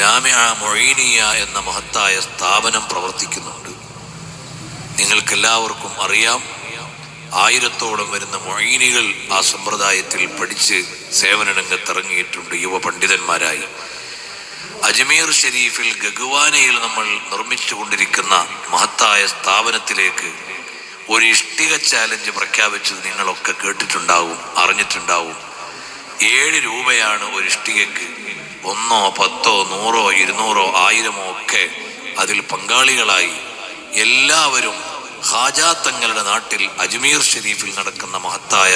ജാമിഅ മൊഈനിയ എന്ന മഹത്തായ സ്ഥാപനം പ്രവർത്തിക്കുന്നുണ്ട്. നിങ്ങൾക്കെല്ലാവർക്കും അറിയാം, 1000-ഓളം വരുന്ന മൊഈനികൾ ആ സമ്പ്രദായത്തിൽ പഠിച്ച് സേവനരംഗത്തിറങ്ങിയിട്ടുണ്ട് യുവ പണ്ഡിതന്മാരായി. അജ്മീർ ഷരീഫിൽ ഗഗ്വാനയിൽ നമ്മൾ നിർമ്മിച്ചു കൊണ്ടിരിക്കുന്ന മഹത്തായ സ്ഥാപനത്തിലേക്ക് ഒരു ഇഷ്ടിക ചാലഞ്ച് പ്രഖ്യാപിച്ചത് നിങ്ങളൊക്കെ കേട്ടിട്ടുണ്ടാവും, അറിഞ്ഞിട്ടുണ്ടാവും. 7 രൂപയാണ് ഒരു ഇഷ്ടികക്ക്. 1, 10, 100, 200, 1000 ഒക്കെ അതിൽ പങ്കാളികളായി എല്ലാവരും ഹാജാ തങ്ങളുടെ നാട്ടിൽ അജ്മീർ ഷരീഫിൽ നടക്കുന്ന മഹത്തായ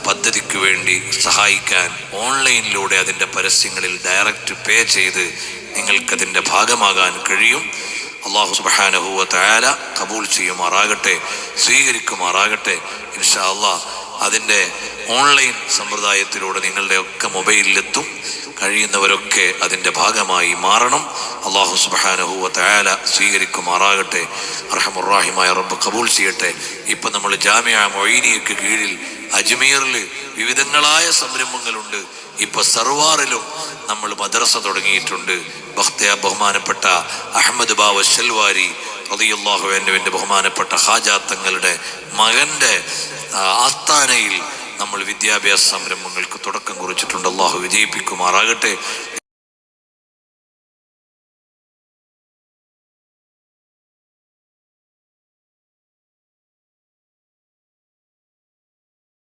പദ്ധതിക്ക് വേണ്ടി സഹായിക്കാൻ ഓൺലൈനിലൂടെ അതിൻ്റെ പരസ്യങ്ങളിൽ ഡയറക്റ്റ് പേ ചെയ്ത് നിങ്ങൾക്കതിൻ്റെ ഭാഗമാകാൻ കഴിയും. അല്ലാഹു സുബ്ഹാനഹു വ തആല കബൂൽ ചെയ്യുമാറാകട്ടെ, സ്വീകരിക്കുമാറാകട്ടെ. ഇൻഷാ അല്ലാഹ് അതിൻ്റെ ഓൺലൈൻ സമ്പ്രദായത്തിലൂടെ നിങ്ങളുടെ ഒക്കെ മൊബൈലിലെത്തും. കഴിയുന്നവരൊക്കെ അതിൻ്റെ ഭാഗമായി മാറണം. അല്ലാഹു സുബ്ഹാനഹു വ തആല സ്വീകരിക്കുമാറാകട്ടെ. അർഹമുർ-റഹീമായ റബ്ബ് കബൂൽ ചെയ്യട്ടെ. ഇപ്പം നമ്മൾ ജാമിഅ മൊഈനിയക്ക് കീഴിൽ അജ്മീറിൽ വിവിധങ്ങളായ സംരംഭങ്ങളുണ്ട്. ഇപ്പൊ സർവാറിലും നമ്മൾ മദ്രസ തുടങ്ങിയിട്ടുണ്ട്. ബഹുമാനപ്പെട്ട അഹമ്മദ് ബാവ ശൽവാരി റളിയല്ലാഹു അൻഹുവിന്റെ ബഹുമാനപ്പെട്ട ഹാജാ തങ്ങളുടെ മകന്റെ ആസ്ഥാനയിൽ നമ്മൾ വിദ്യാഭ്യാസ സംരംഭങ്ങൾക്ക് തുടക്കം കുറിച്ചിട്ടുണ്ട്. അല്ലാഹു വിജയിപ്പിക്കുമാറാകട്ടെ.